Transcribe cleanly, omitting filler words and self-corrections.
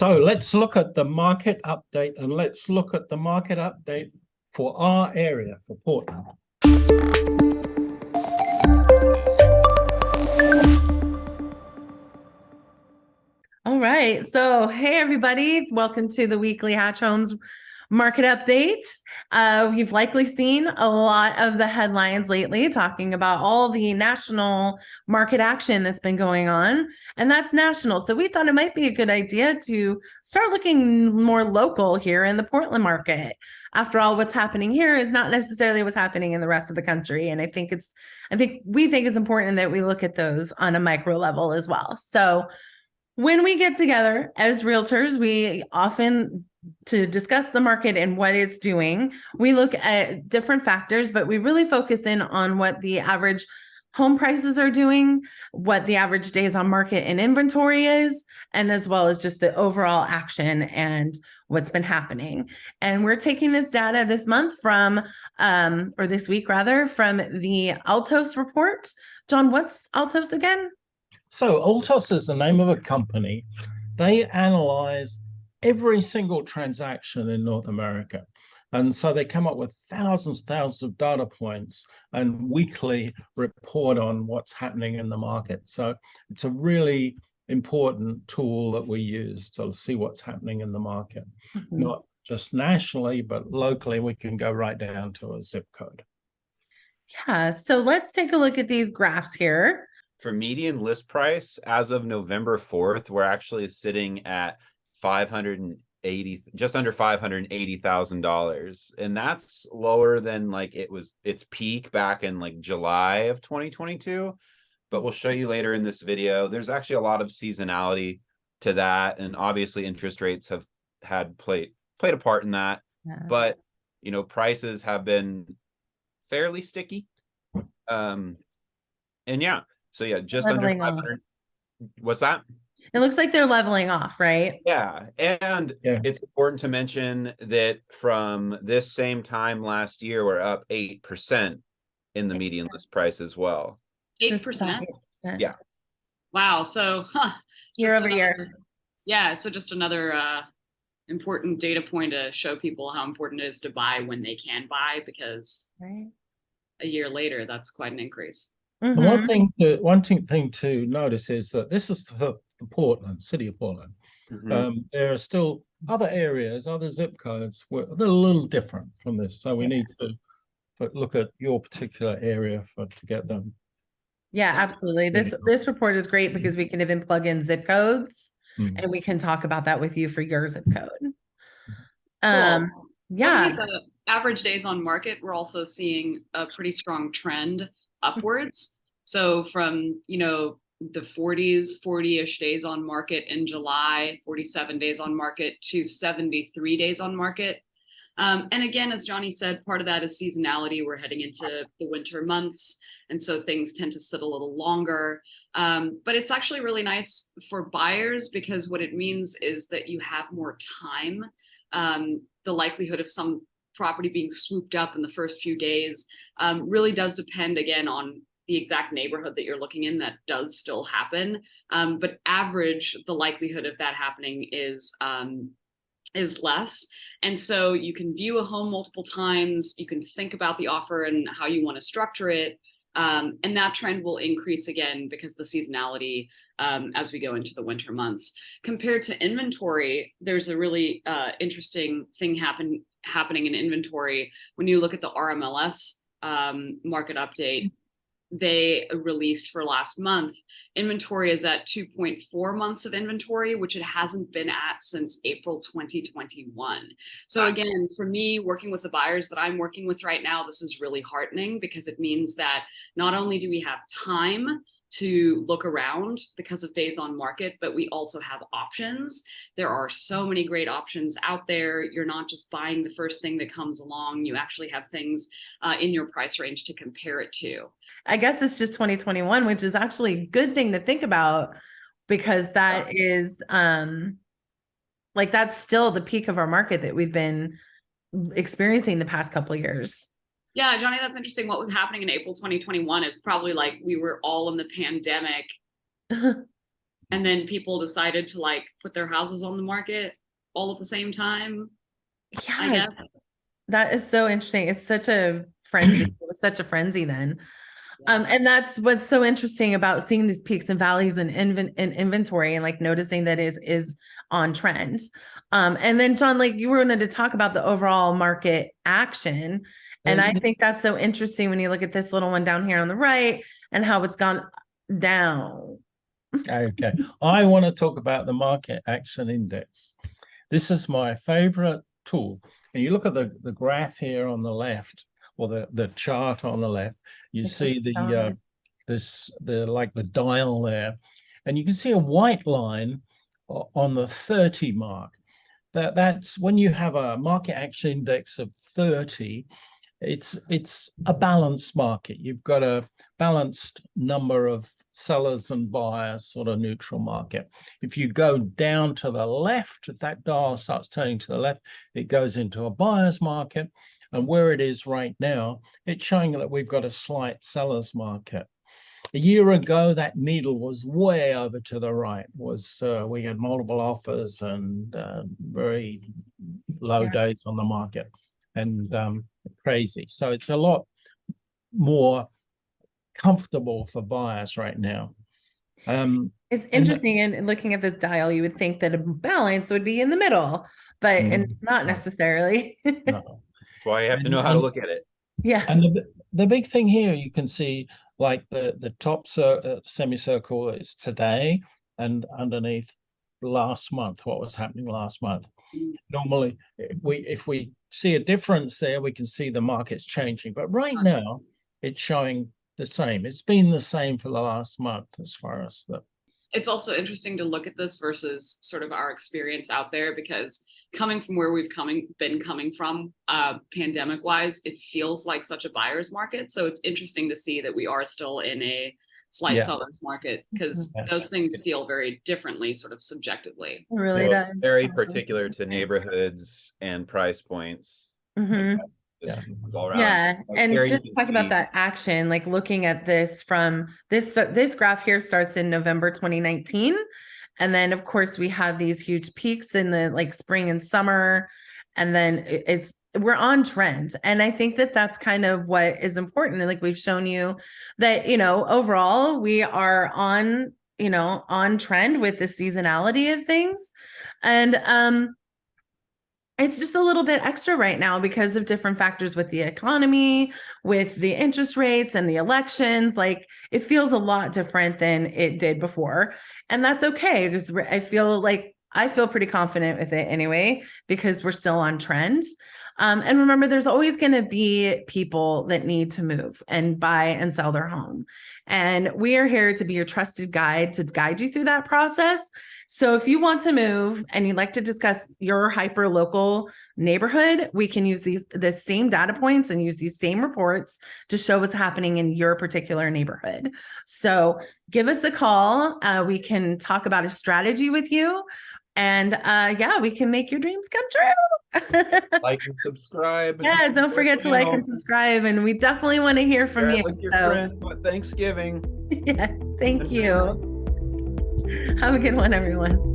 So let's look at the market update, and let's look at the market update for our area, for Portland. All right. So, hey, everybody. Welcome to the weekly Hatch Homes market update. You've likely seen a lot of the headlines lately talking about all the national market action that's been going on, and that's national. So we thought it might be a good idea to start looking more local here in the Portland market. After all, what's happening here is not necessarily what's happening in the rest of the country. And we think it's important that we look at those on a micro level as well. So when we get together as realtors, we often, to discuss the market and what it's doing, we look at different factors, but we really focus in on what the average home prices are doing, what the average days on market and inventory is, and as well as just the overall action and what's been happening. And we're taking this data this month or this week rather, from the Altos report. John, what's Altos again? So Altos is the name of a company. They analyze every single transaction in North America. And so they come up with thousands of data points and weekly report on what's happening in the market. So it's a really important tool that we use to see what's happening in the market. Not just nationally, but locally, we can go right down to a zip code. Yeah, so let's take a look at these graphs here. For median list price, as of November 4th, we're actually sitting at just under $580,000. And that's lower than its peak back in July of 2022. But we'll show you later in this video. There's actually a lot of seasonality to that. And obviously interest rates have played a part in that. Yeah. But prices have been fairly sticky. And yeah. So yeah, just leveling under 500. Off. What's that? It looks like they're leveling off, right? Yeah. And it's important to mention that from this same time last year, we're up 8% in the median list price as well. 8%? Yeah. Wow. So year over year. Yeah. So just another important data point to show people how important it is to buy when they can buy, because a year later, that's quite an increase. Mm-hmm. One thing to notice is that this is the Portland, city of Portland. Mm-hmm. There are still other areas, other zip codes where they're a little different from this. So we need to look at your particular area to get them. Yeah, absolutely. This report is great because we can even plug in zip codes and we can talk about that with you for your zip code. Cool. Yeah. With the average days on market, we're also seeing a pretty strong trend upwards. So from, the 40-ish days on market in July, 47 days on market to 73 days on market. And again, as Johnny said, part of that is seasonality. We're heading into the winter months, and so things tend to sit a little longer. But it's actually really nice for buyers because what it means is that you have more time. The likelihood of some property being swooped up in the first few days really does depend, again, on the exact neighborhood that you're looking in. That does still happen. But average, the likelihood of that happening is less. And so you can view a home multiple times. You can think about the offer and how you want to structure it. And that trend will increase again because the seasonality as we go into the winter months. Compared to inventory, there's a really interesting thing happening in inventory. When you look at the RMLS market update they released for last month, inventory is at 2.4 months of inventory, which it hasn't been at since April 2021. So again, for me, working with the buyers that I'm working with right now, this is really heartening because it means that not only do we have time to look around because of days on market, but we also have options. There are so many great options out there. You're not just buying the first thing that comes along. You actually have things in your price range to compare it to. I guess it's just 2021, which is actually a good thing to think about because that is that's still the peak of our market that we've been experiencing the past couple of years. Yeah, Johnny, that's interesting. What was happening in April 2021 is probably like we were all in the pandemic and then people decided to like put their houses on the market all at the same time, I Yeah, guess. that is so interesting. It's such a frenzy. It was such a frenzy then. Yeah. And that's what's so interesting about seeing these peaks and valleys in inventory and like noticing that is on trend. And then John, like you wanted to talk about the overall market action. And I think that's so interesting when you look at this little one down here on the right and how it's gone down. Okay, I want to talk about the market action index. This is my favorite tool. And you look at the graph here on the left, or the chart on the left, you see the the dial there, and you can see a white line on the 30 mark. That's when you have a market action index of 30, it's a balanced market. You've got a balanced number of sellers and buyers, sort of neutral market. If you go down to the left, if that dial starts turning to the left, it goes into a buyer's market. And where it is right now, it's showing that we've got a slight seller's market. A year ago, that needle was way over to the right. We had multiple offers and very low days on the market, and crazy. So it's a lot more comfortable for buyers right now. It's interesting, and looking at this dial, you would think that a balance would be in the middle, but and it's not necessarily. No. That's why you have to know how to look at it. Yeah. And the big thing here, you can see like the top semicircle is today, and underneath last month, what was happening last month. Normally, if we see a difference there, we can see the market's changing. But right now, it's showing the same. It's been the same for the last month as far as the. It's also interesting to look at this versus sort of our experience out there, because coming from where we've been coming from, pandemic wise, it feels like such a buyer's market. So it's interesting to see that we are still in a slight seller's market, because those things feel very differently, sort of subjectively. It really does. Very particular to neighborhoods and price points. All around. Yeah, and just talk about that action, like looking at this from this graph here starts in November 2019, and then of course we have these huge peaks in the like spring and summer, and then we're on trend. And I think that that's kind of what is important. Like we've shown you that, overall we are on, on trend with the seasonality of things. And it's just a little bit extra right now because of different factors with the economy, with the interest rates and the elections. Like it feels a lot different than it did before. And that's okay, because I feel pretty confident with it anyway, because we're still on trend. And remember, there's always going to be people that need to move and buy and sell their home. And we are here to be your trusted guide, to guide you through that process. So if you want to move and you'd like to discuss your hyper local neighborhood, we can use the same data points and use these same reports to show what's happening in your particular neighborhood. So give us a call. We can talk about a strategy with you. And we can make your dreams come true. Like and subscribe. Yeah, don't forget to like and subscribe. And we definitely want to hear from you. With your friends on Thanksgiving. Yes, thank you. Have a good one, everyone.